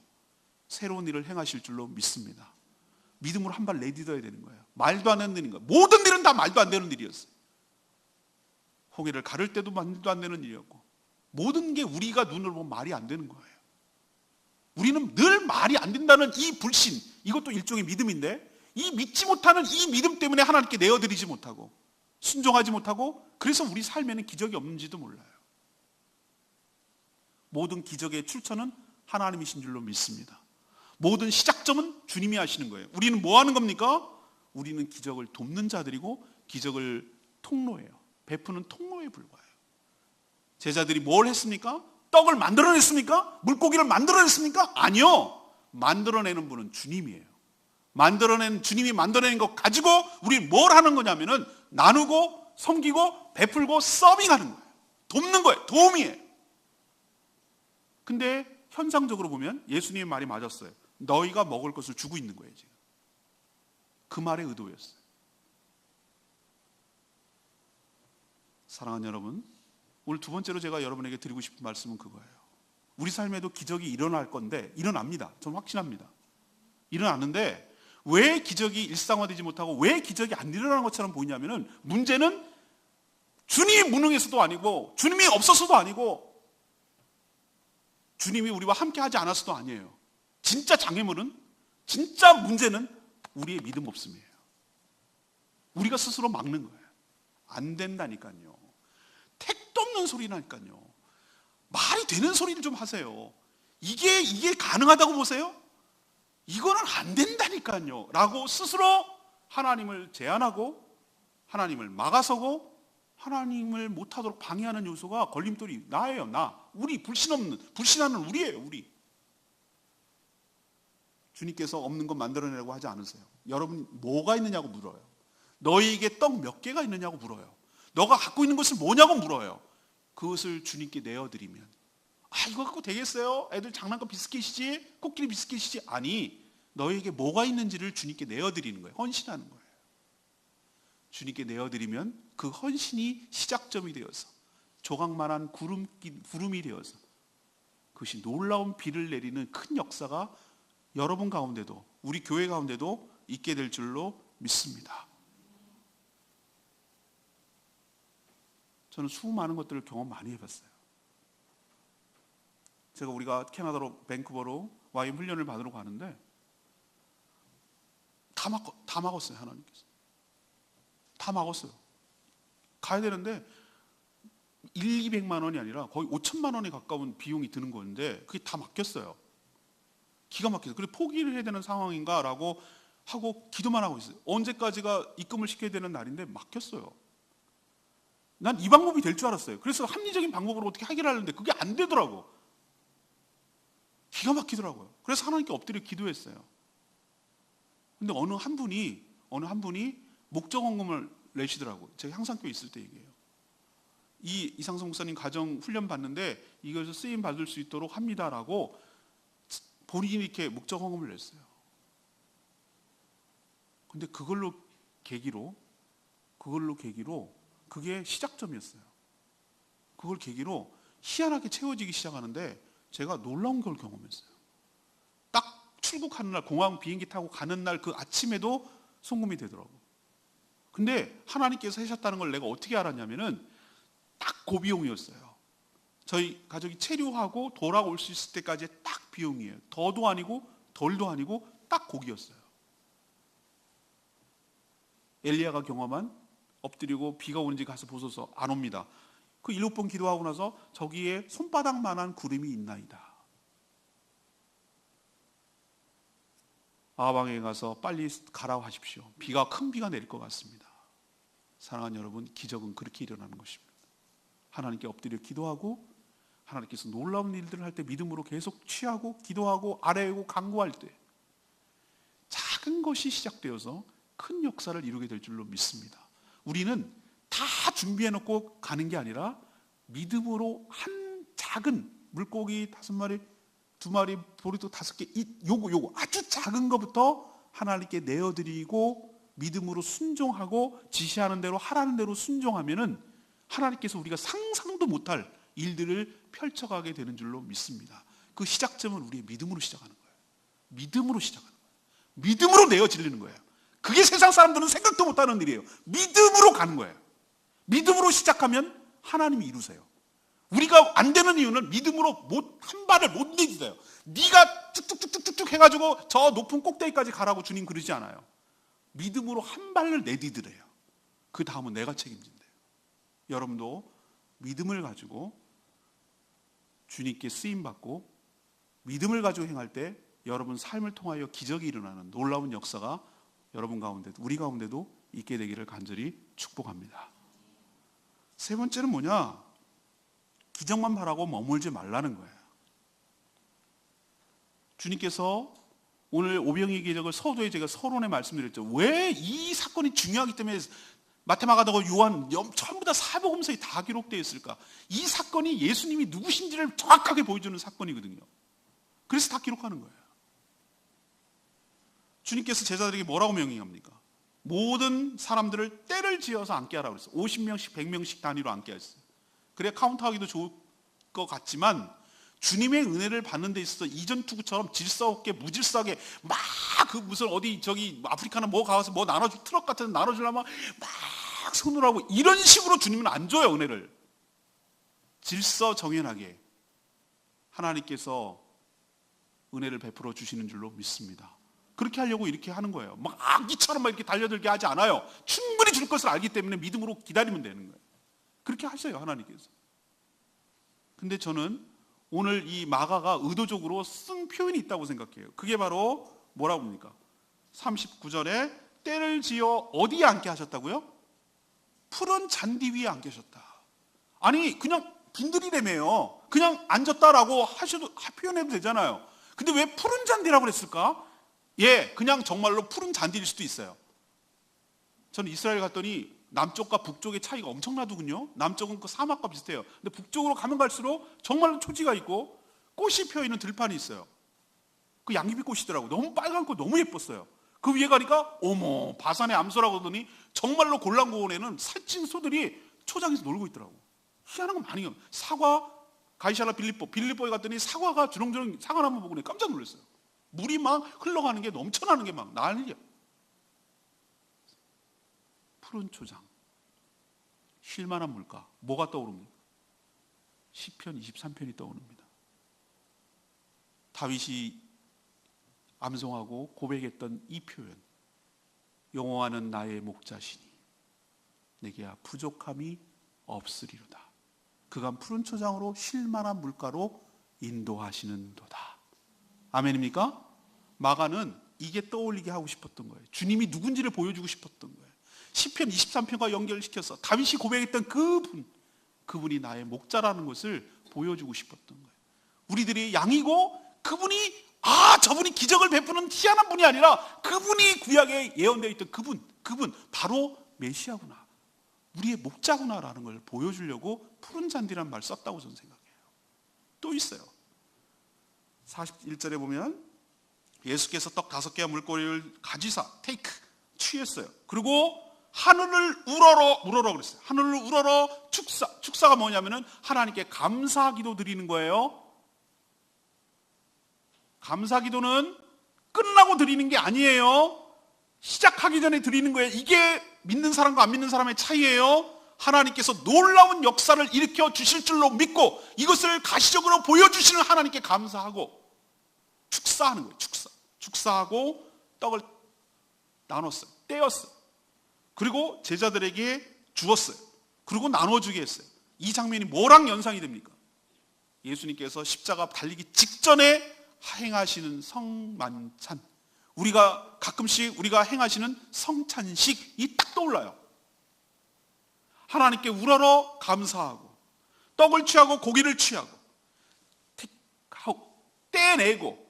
새로운 일을 행하실 줄로 믿습니다. 믿음으로 한 발 내딛어야 되는 거예요. 말도 안 되는 거예요. 모든 일은 다 말도 안 되는 일이었어요. 홍해를 가를 때도 말도 안 되는 일이었고, 모든 게 우리가 눈으로 보면 말이 안 되는 거예요. 우리는 늘 말이 안 된다는 이 불신, 이것도 일종의 믿음인데, 이 믿지 못하는 이 믿음 때문에 하나님께 내어드리지 못하고 순종하지 못하고, 그래서 우리 삶에는 기적이 없는지도 몰라요. 모든 기적의 출처는 하나님이신 줄로 믿습니다. 모든 시작점은 주님이 하시는 거예요. 우리는 뭐 하는 겁니까? 우리는 기적을 돕는 자들이고 기적을 통로예요. 베푸는 통로에 불과해요. 제자들이 뭘 했습니까? 떡을 만들어냈습니까? 물고기를 만들어냈습니까? 아니요. 만들어내는 분은 주님이에요. 만들어낸 주님이 만들어낸 것 가지고 우리 뭘 하는 거냐면은 나누고 섬기고 베풀고 서빙하는 거예요. 돕는 거예요. 도움이에요. 근데 현상적으로 보면 예수님의 말이 맞았어요. 너희가 먹을 것을 주고 있는 거예요, 지금. 그 말의 의도였어요. 사랑하는 여러분, 오늘 두 번째로 제가 여러분에게 드리고 싶은 말씀은 그거예요. 우리 삶에도 기적이 일어날 건데, 일어납니다. 저는 확신합니다. 일어나는데 왜 기적이 일상화되지 못하고 왜 기적이 안 일어나는 것처럼 보이냐면은, 문제는 주님이 무능해서도 아니고 주님이 없어서도 아니고 주님이 우리와 함께 하지 않아서도 아니에요. 진짜 장애물은, 진짜 문제는 우리의 믿음 없음이에요. 우리가 스스로 막는 거예요. 안 된다니까요. 택도 없는 소리라니까요. 말이 되는 소리를 좀 하세요. 이게 가능하다고 보세요? 이거는 안 된다니까요. 라고 스스로 하나님을 제한하고 하나님을 막아서고 하나님을 못하도록 방해하는 요소가, 걸림돌이 나예요. 우리 불신하는 우리예요. 우리. 주님께서 없는 것 만들어내라고 하지 않으세요. 여러분 뭐가 있느냐고 물어요. 너희에게 떡 몇 개가 있느냐고 물어요. 너가 갖고 있는 것을 뭐냐고 물어요. 그것을 주님께 내어드리면, 이거 갖고 되겠어요? 애들 장난감 비스킷이지? 코끼리 비스킷이지? 아니, 너희에게 뭐가 있는지를 주님께 내어드리는 거예요. 헌신하는 거예요. 주님께 내어드리면 그 헌신이 시작점이 되어서 조각만한 구름이 되어서 그것이 놀라운 비를 내리는 큰 역사가 여러분 가운데도, 우리 교회 가운데도 있게 될 줄로 믿습니다. 저는 수많은 것들을 경험 많이 해봤어요. 우리가 캐나다로 밴쿠버로 와인 훈련을 받으러 가는데 다 막았어요. 하나님께서 다 막았어요. 가야 되는데 200만 원이 아니라 거의 5천만 원에 가까운 비용이 드는 건데 그게 다 막혔어요. 기가 막혀서. 그래, 포기를 해야 되는 상황인가 라고 하고 기도만 하고 있어요. 언제까지가 입금을 시켜야 되는 날인데 막혔어요. 난 이 방법이 될 줄 알았어요. 그래서 합리적인 방법으로 어떻게 해결하려는데 그게 안 되더라고. 기가 막히더라고요. 그래서 하나님께 엎드려 기도했어요. 근데 어느 한 분이 목적원금을 내시더라고요. 제가 향상교회 있을 때 얘기해요. 이상성 목사님 가정 훈련 받는데 이것을 쓰임 받을 수 있도록 합니다라고 본인이 이렇게 목적원금을 냈어요. 근데 그걸로 계기로 그게 시작점이었어요. 그걸 계기로 희한하게 채워지기 시작하는데 제가 놀라운 걸 경험했어요. 딱 출국하는 날, 공항 비행기 타고 가는 날 그 아침에도 송금이 되더라고. 근데 하나님께서 하셨다는 걸 내가 어떻게 알았냐면은 딱 그 비용이었어요. 저희 가족이 체류하고 돌아올 수 있을 때까지 딱 비용이에요. 더도 아니고 덜도 아니고 딱 거기였어요. 엘리야가 경험한 엎드리고 비가 오는지 가서 보소서, 안 옵니다. 그 7번 기도하고 나서 저기에 손바닥만한 구름이 있나이다. 아방에 가서 빨리 가라고 하십시오. 큰 비가 내릴 것 같습니다. 사랑하는 여러분, 기적은 그렇게 일어나는 것입니다. 하나님께 엎드려 기도하고 하나님께서 놀라운 일들을 할 때 믿음으로 계속 취하고 기도하고 아뢰고 간구할 때 작은 것이 시작되어서 큰 역사를 이루게 될 줄로 믿습니다. 우리는 다 준비해놓고 가는 게 아니라 믿음으로 한 작은 물고기 5마리, 2마리, 보리도 5개, 요거 아주 작은 것부터 하나님께 내어드리고 믿음으로 순종하고 지시하는 대로 하라는 대로 순종하면은 하나님께서 우리가 상상도 못할 일들을 펼쳐가게 되는 줄로 믿습니다. 그 시작점은 우리의 믿음으로 시작하는 거예요. 믿음으로 시작하는 거예요. 믿음으로 내어지르는 거예요. 그게 세상 사람들은 생각도 못하는 일이에요. 믿음으로 가는 거예요. 믿음으로 시작하면 하나님이 이루세요. 우리가 안 되는 이유는 믿음으로 한 발을 못 내딛어요. 네가 뚝뚝뚝뚝뚝 해가지고 저 높은 꼭대기까지 가라고 주님 그러지 않아요. 믿음으로 한 발을 내딛으래요. 그 다음은 내가 책임진대요. 여러분도 믿음을 가지고 주님께 쓰임받고 믿음을 가지고 행할 때 여러분 삶을 통하여 기적이 일어나는 놀라운 역사가 여러분 가운데도 우리 가운데도 있게 되기를 간절히 축복합니다. 세 번째는 뭐냐? 기적만 바라고 머물지 말라는 거예요. 주님께서 오늘 오병이의 기적을 서두에 제가 서론에 말씀드렸죠. 왜 이 사건이 중요하기 때문에 마태, 마가다고 요한 전부 다 사복음서에 다 기록되어 있을까? 이 사건이 예수님이 누구신지를 정확하게 보여주는 사건이거든요. 그래서 다 기록하는 거예요. 주님께서 제자들에게 뭐라고 명령합니까? 모든 사람들을 때를 지어서 앉게 하라고 그랬어요. 50명씩 100명씩 단위로 앉게 했어요. 그래 카운트하기도 좋을 것 같지만 주님의 은혜를 받는 데 있어서 이전 투구처럼 질서 없게 무질서하게 막 그 무슨 어디 저기 아프리카나 뭐 가서 뭐 나눠줄 트럭 같은 데 나눠주려면 막 손으로 하고 이런 식으로 주님은 안 줘요. 은혜를 질서 정연하게 하나님께서 은혜를 베풀어 주시는 줄로 믿습니다. 그렇게 하려고 이렇게 하는 거예요. 막 악기처럼 막 이렇게 달려들게 하지 않아요. 충분히 줄 것을 알기 때문에 믿음으로 기다리면 되는 거예요. 그렇게 하셔요, 하나님께서. 근데 저는 오늘 이 마가가 의도적으로 쓴 표현이 있다고 생각해요. 그게 바로 뭐라고 합니까? 39절에 때를 지어 어디에 앉게 하셨다고요? 푸른 잔디 위에 앉게 하셨다. 아니 그냥 빈들이라며요. 그냥 앉았다라고 표현해도 되잖아요. 근데 왜 푸른 잔디라고 그랬을까? 예, 그냥 정말로 푸른 잔디일 수도 있어요. 저는 이스라엘 갔더니 남쪽과 북쪽의 차이가 엄청나더군요. 남쪽은 그 사막과 비슷해요. 근데 북쪽으로 가면 갈수록 정말로 초지가 있고 꽃이 피어있는 들판이 있어요. 그 양귀비 꽃이더라고요. 너무 빨갛고 너무 예뻤어요. 그 위에 가니까 어머 바산의 암소라고 하더니 정말로 골란고원에는 살찐 소들이 초장에서 놀고 있더라고요. 희한한 건 많이 해요. 사과, 가이샤라 빌립보에 갔더니 사과가 주렁주렁 사과나무 보고 깜짝 놀랐어요. 물이 막 흘러가는 게 넘쳐나는 게 막 난리야. 푸른 초장, 쉴만한 물가, 뭐가 떠오릅니까? 시편 23편이 떠오릅니다. 다윗이 암송하고 고백했던 이 표현, 여호와는 나의 목자시니 내게 부족함이 없으리로다. 그가 푸른 초장으로 쉴만한 물가로 인도하시는도다. 아멘입니까? 마가는 이게 떠올리게 하고 싶었던 거예요. 주님이 누군지를 보여주고 싶었던 거예요. 시편 23편과 연결시켜서 다윗이 고백했던 그분이 나의 목자라는 것을 보여주고 싶었던 거예요. 우리들이 양이고 그분이 저분이 기적을 베푸는 희한한 분이 아니라 그분이 구약에 예언되어 있던 그분 바로 메시아구나, 우리의 목자구나라는 걸 보여주려고 푸른 잔디라는 말 썼다고 저는 생각해요. 또 있어요. 41절에 보면 예수께서 떡 5개와 물고기를 가지사 취했어요. 그리고 하늘을 우러러 그랬어요. 하늘을 우러러 축사가 뭐냐면은 하나님께 감사기도 드리는 거예요. 감사기도는 끝나고 드리는 게 아니에요. 시작하기 전에 드리는 거예요. 이게 믿는 사람과 안 믿는 사람의 차이예요. 하나님께서 놀라운 역사를 일으켜 주실 줄로 믿고 이것을 가시적으로 보여주시는 하나님께 감사하고 축사하는 거예요. 축사하고 떡을 나눴어요. 떼었어요. 그리고 제자들에게 주었어요. 그리고 나눠주게 했어요. 이 장면이 뭐랑 연상이 됩니까? 예수님께서 십자가 달리기 직전에 행하시는 성만찬, 우리가 가끔씩 우리가 행하시는 성찬식이 딱 떠올라요. 하나님께 우러러 감사하고 떡을 취하고 고기를 취하고 떼내고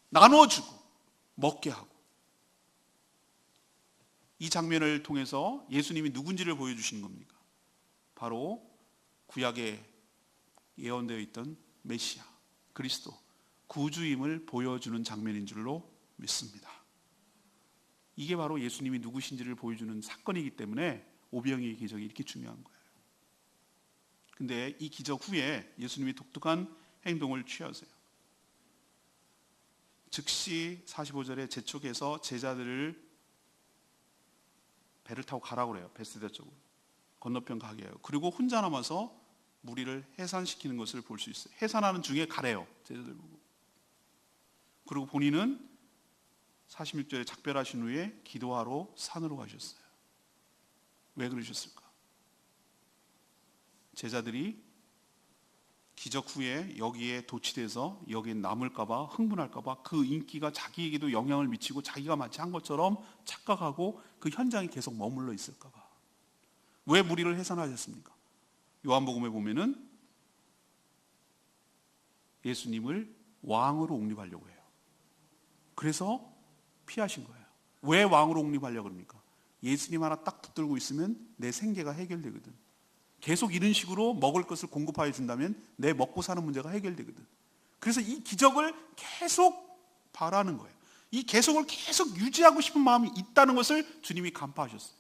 나눠주고 먹게 하고, 이 장면을 통해서 예수님이 누군지를 보여주시는 겁니까? 바로 구약에 예언되어 있던 메시아 그리스도 구주임을 보여주는 장면인 줄로 믿습니다. 이게 바로 예수님이 누구신지를 보여주는 사건이기 때문에 오병이의 기적이 이렇게 중요한 거예요. 근데 이 기적 후에 예수님이 독특한 행동을 취하세요. 즉시 45절에 재촉해서 제자들을 배를 타고 가라고 그래요. 베세다 쪽으로 건너편 가게 해요. 그리고 혼자 남아서 무리를 해산시키는 것을 볼 수 있어요. 해산하는 중에 가래요, 제자들 보고. 그리고 본인은 46절에 작별하신 후에 기도하러 산으로 가셨어요. 왜 그러셨을까? 제자들이 기적 후에 여기에 도취돼서 여기에 남을까봐, 흥분할까봐, 그 인기가 자기에게도 영향을 미치고 자기가 마치 한 것처럼 착각하고 그 현장에 계속 머물러 있을까봐. 왜 무리를 해산하셨습니까? 요한복음에 보면은 예수님을 왕으로 옹립하려고 해요. 그래서 피하신 거예요. 왜 왕으로 옹립하려고 합니까? 예수님 하나 딱 붙들고 있으면 내 생계가 해결되거든. 계속 이런 식으로 먹을 것을 공급하여 준다면 내 먹고 사는 문제가 해결되거든. 그래서 이 기적을 계속 바라는 거예요. 이 계속을 계속 유지하고 싶은 마음이 있다는 것을 주님이 간파하셨어요.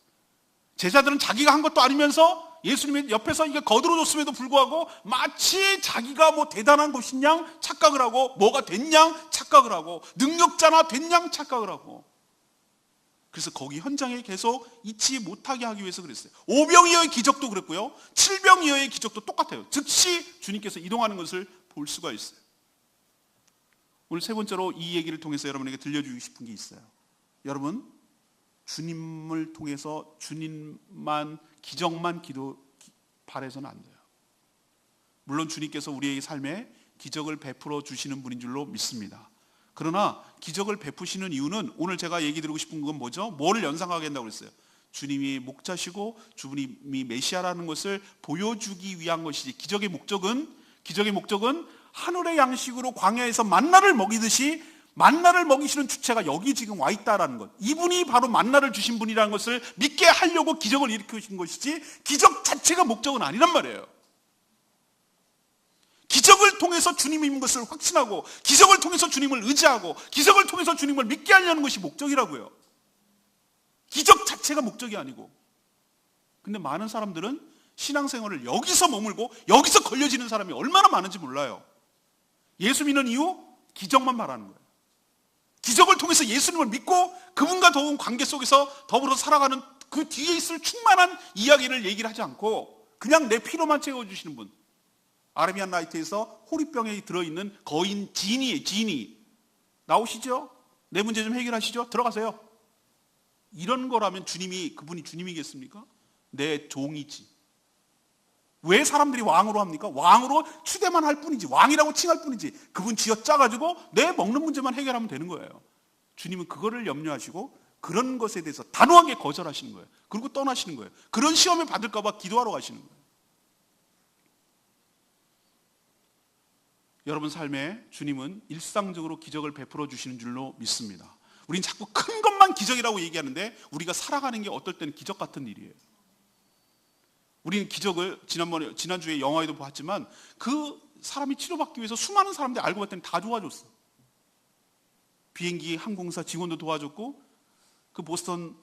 제자들은 자기가 한 것도 아니면서 예수님의 옆에서 이게 거들어줬음에도 불구하고 마치 자기가 뭐 대단한 것인 양 착각을 하고, 뭐가 된 양 착각을 하고, 능력자나 된 양 착각을 하고, 그래서 거기 현장에 계속 잊지 못하게 하기 위해서 그랬어요. 오병이어의 기적도 그랬고요, 칠병이어의 기적도 똑같아요. 즉시 주님께서 이동하는 것을 볼 수가 있어요. 오늘 세 번째로 이 얘기를 통해서 여러분에게 들려주고 싶은 게 있어요. 여러분, 주님을 통해서 주님만, 기적만 바라서는 안 돼요. 물론 주님께서 우리의 삶에 기적을 베풀어 주시는 분인 줄로 믿습니다. 그러나 기적을 베푸시는 이유는, 오늘 제가 얘기 드리고 싶은 건 뭐죠? 뭐를 연상하게 한다고 그랬어요? 주님이 목자시고 주님이 메시아라는 것을 보여주기 위한 것이지, 기적의 목적은 하늘의 양식으로 광야에서 만나를 먹이듯이 만나를 먹이시는 주체가 여기 지금 와 있다라는 것, 이분이 바로 만나를 주신 분이라는 것을 믿게 하려고 기적을 일으키신 것이지, 기적 자체가 목적은 아니란 말이에요. 기적을 통해서 주님인 것을 확신하고, 기적을 통해서 주님을 의지하고, 기적을 통해서 주님을 믿게 하려는 것이 목적이라고요. 기적 자체가 목적이 아니고. 근데 많은 사람들은 신앙생활을 여기서 머물고 여기서 걸려지는 사람이 얼마나 많은지 몰라요. 예수 믿는 이유, 기적만 말하는 거예요. 기적을 통해서 예수님을 믿고 그분과 더운 관계 속에서 더불어 살아가는 그 뒤에 있을 충만한 이야기를 얘기를 하지 않고, 그냥 내 피로만 채워주시는 분. 아라비안 나이트에서 호리병에 들어있는 거인 지니예요. 지니 나오시죠? 내 문제 좀 해결하시죠? 들어가세요. 이런 거라면 그분이 주님이겠습니까? 내 종이지. 왜 사람들이 왕으로 합니까? 왕으로 추대만 할 뿐이지, 왕이라고 칭할 뿐이지, 그분 쥐어짜가지고 내 먹는 문제만 해결하면 되는 거예요. 주님은 그거를 염려하시고 그런 것에 대해서 단호하게 거절하시는 거예요. 그리고 떠나시는 거예요. 그런 시험에 받을까 봐 기도하러 가시는 거예요. 여러분 삶에 주님은 일상적으로 기적을 베풀어 주시는 줄로 믿습니다. 우린 자꾸 큰 것만 기적이라고 얘기하는데, 우리가 살아가는 게 어떨 때는 기적 같은 일이에요. 우리는 기적을 지난주에 영화에도 봤지만, 그 사람이 치료받기 위해서 수많은 사람들이 알고 봤더니 다 도와줬어. 비행기 항공사 직원도 도와줬고, 그 보스턴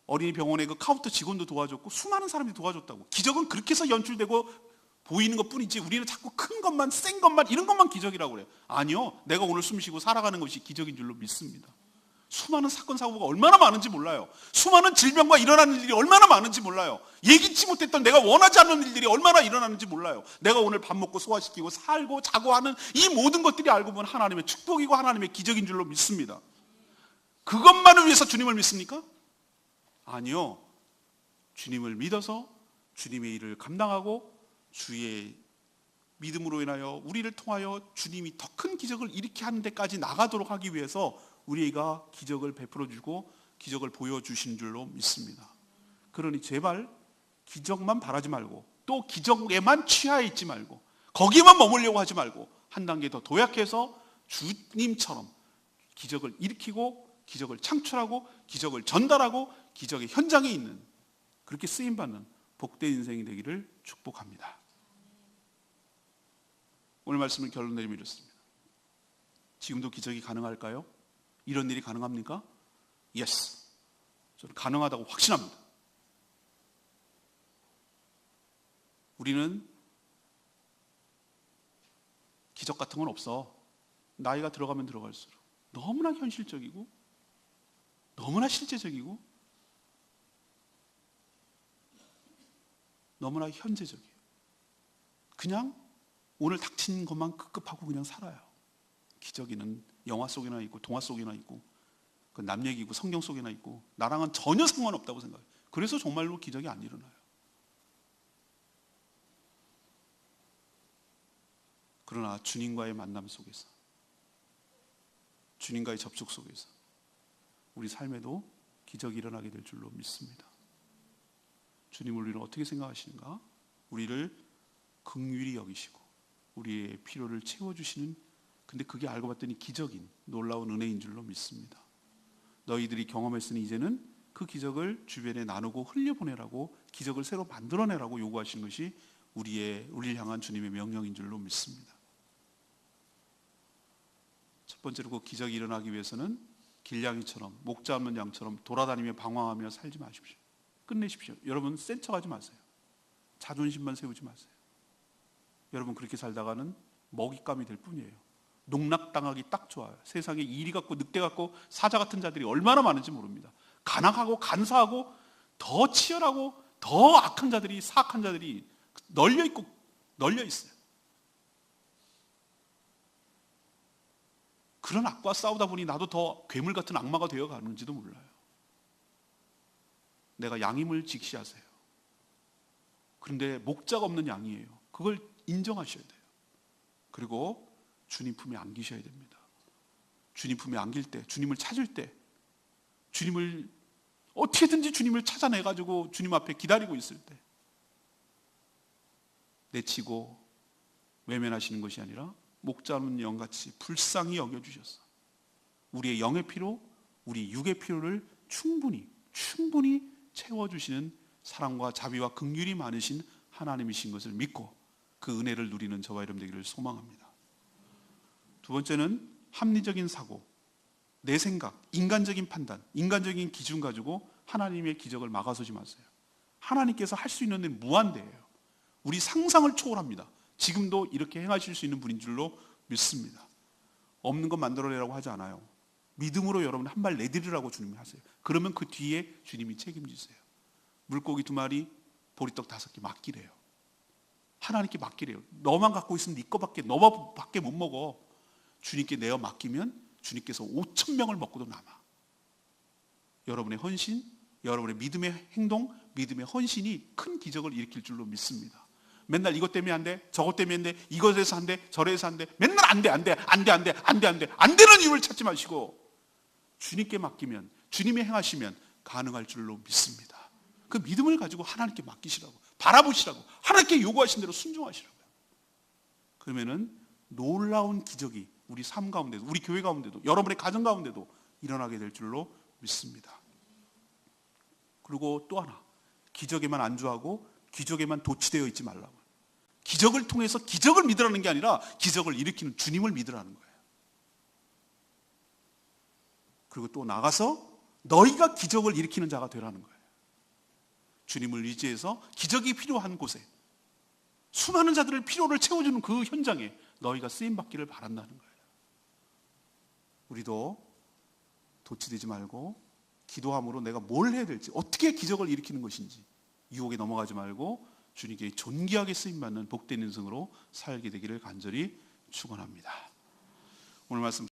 어린이 병원의 그 카운터 직원도 도와줬고, 수많은 사람들이 도와줬다고. 기적은 그렇게 해서 연출되고 보이는 것 뿐이지, 우리는 자꾸 큰 것만, 센 것만, 이런 것만 기적이라고 그래요. 아니요, 내가 오늘 숨 쉬고 살아가는 것이 기적인 줄로 믿습니다. 수많은 사건 사고가 얼마나 많은지 몰라요. 수많은 질병과 일어나는 일이 얼마나 많은지 몰라요. 예기치 못했던 내가 원하지 않는 일들이 얼마나 일어나는지 몰라요. 내가 오늘 밥 먹고 소화시키고 살고 자고 하는 이 모든 것들이 알고 보면 하나님의 축복이고 하나님의 기적인 줄로 믿습니다. 그것만을 위해서 주님을 믿습니까? 아니요. 주님을 믿어서 주님의 일을 감당하고 주의 믿음으로 인하여 우리를 통하여 주님이 더 큰 기적을 일으키게 하는 데까지 나가도록 하기 위해서 우리가 기적을 베풀어 주고 기적을 보여주신 줄로 믿습니다. 그러니 제발 기적만 바라지 말고 또 기적에만 취하여 있지 말고 거기에만 머물려고 하지 말고 한 단계 더 도약해서 주님처럼 기적을 일으키고 기적을 창출하고 기적을 전달하고 기적의 현장에 있는 그렇게 쓰임받는 복된 인생이 되기를 축복합니다. 오늘 말씀을 결론 내리면 이렇습니다. 지금도 기적이 가능할까요? 이런 일이 가능합니까? Yes. 저는 가능하다고 확신합니다. 우리는 기적 같은 건 없어. 나이가 들어가면 들어갈수록 너무나 현실적이고 너무나 실제적이고 너무나 현재적이에요. 그냥 오늘 닥친 것만 급급하고 그냥 살아요. 기적이는 영화 속에나 있고 동화 속에나 있고 그 남 얘기고 성경 속에나 있고 나랑은 전혀 상관없다고 생각해요. 그래서 정말로 기적이 안 일어나요. 그러나 주님과의 만남 속에서 주님과의 접촉 속에서 우리 삶에도 기적이 일어나게 될 줄로 믿습니다. 주님을 우리는 어떻게 생각하시는가? 우리를 긍휼히 여기시고 우리의 필요를 채워주시는, 근데 그게 알고 봤더니 기적인 놀라운 은혜인 줄로 믿습니다. 너희들이 경험했으니 이제는 그 기적을 주변에 나누고 흘려보내라고, 기적을 새로 만들어내라고 요구하시는 것이 우리를 향한 주님의 명령인 줄로 믿습니다. 첫 번째로 그 기적이 일어나기 위해서는 길냥이처럼 목자 없는 양처럼 돌아다니며 방황하며 살지 마십시오. 끝내십시오. 여러분 센 척하지 마세요. 자존심만 세우지 마세요. 여러분 그렇게 살다가는 먹잇감이 될 뿐이에요. 농락당하기 딱 좋아요. 세상에 이리 같고 늑대 같고 사자 같은 자들이 얼마나 많은지 모릅니다. 가난하고 간사하고 더 치열하고 더 악한 자들이, 사악한 자들이 널려 있어요. 그런 악과 싸우다 보니 나도 더 괴물 같은 악마가 되어 가는지도 몰라요. 내가 양임을 직시하세요. 그런데 목자가 없는 양이에요. 그걸 인정하셔야 돼요. 그리고 주님 품에 안기셔야 됩니다. 주님 품에 안길 때, 주님을 찾을 때, 주님을 어떻게든지 주님을 찾아내가지고 주님 앞에 기다리고 있을 때 내치고 외면하시는 것이 아니라 목자 없는 영같이 불쌍히 여겨주셔서 우리의 영의 피로, 우리 육의 필요를 충분히 채워주시는 사랑과 자비와 긍휼이 많으신 하나님이신 것을 믿고 그 은혜를 누리는 저와 여러분 되기를 소망합니다. 두 번째는 합리적인 사고, 내 생각, 인간적인 판단, 인간적인 기준 가지고 하나님의 기적을 막아서지 마세요. 하나님께서 할 수 있는 데는 무한대예요. 우리 상상을 초월합니다. 지금도 이렇게 행하실 수 있는 분인 줄로 믿습니다. 없는 것 만들어내라고 하지 않아요. 믿음으로 여러분 한 발 내디르라고 주님이 하세요. 그러면 그 뒤에 주님이 책임지세요. 물고기 2마리, 보리떡 5개 맡기래요. 하나님께 맡기래요. 너만 갖고 있으면 네 거밖에, 너밖에 못 먹어. 주님께 내어 맡기면 주님께서 5,000명을 먹고도 남아. 여러분의 헌신, 여러분의 믿음의 행동, 믿음의 헌신이 큰 기적을 일으킬 줄로 믿습니다. 맨날 이것 때문에 안 돼, 저것 때문에 안 돼, 이것에서 안 돼, 저래서 안 돼, 맨날 안 돼, 안 되는 이유를 찾지 마시고 주님께 맡기면, 주님이 행하시면 가능할 줄로 믿습니다. 그 믿음을 가지고 하나님께 맡기시라고, 바라보시라고, 하나님께 요구하신 대로 순종하시라고요. 그러면은 놀라운 기적이 우리 삶 가운데도, 우리 교회 가운데도, 여러분의 가정 가운데도 일어나게 될 줄로 믿습니다. 그리고 또 하나, 기적에만 안주하고 기적에만 도취되어 있지 말라고. 기적을 통해서 기적을 믿으라는 게 아니라 기적을 일으키는 주님을 믿으라는 거예요. 그리고 또 나가서 너희가 기적을 일으키는 자가 되라는 거예요. 주님을 의지해서 기적이 필요한 곳에, 수많은 자들의 필요를 채워주는 그 현장에 너희가 쓰임받기를 바란다는 거예요. 우리도 도취되지 말고 기도함으로 내가 뭘 해야 될지, 어떻게 기적을 일으키는 것인지 유혹에 넘어가지 말고 주님께 존귀하게 쓰임받는 복된 인생으로 살게 되기를 간절히 축원합니다. 오늘 말씀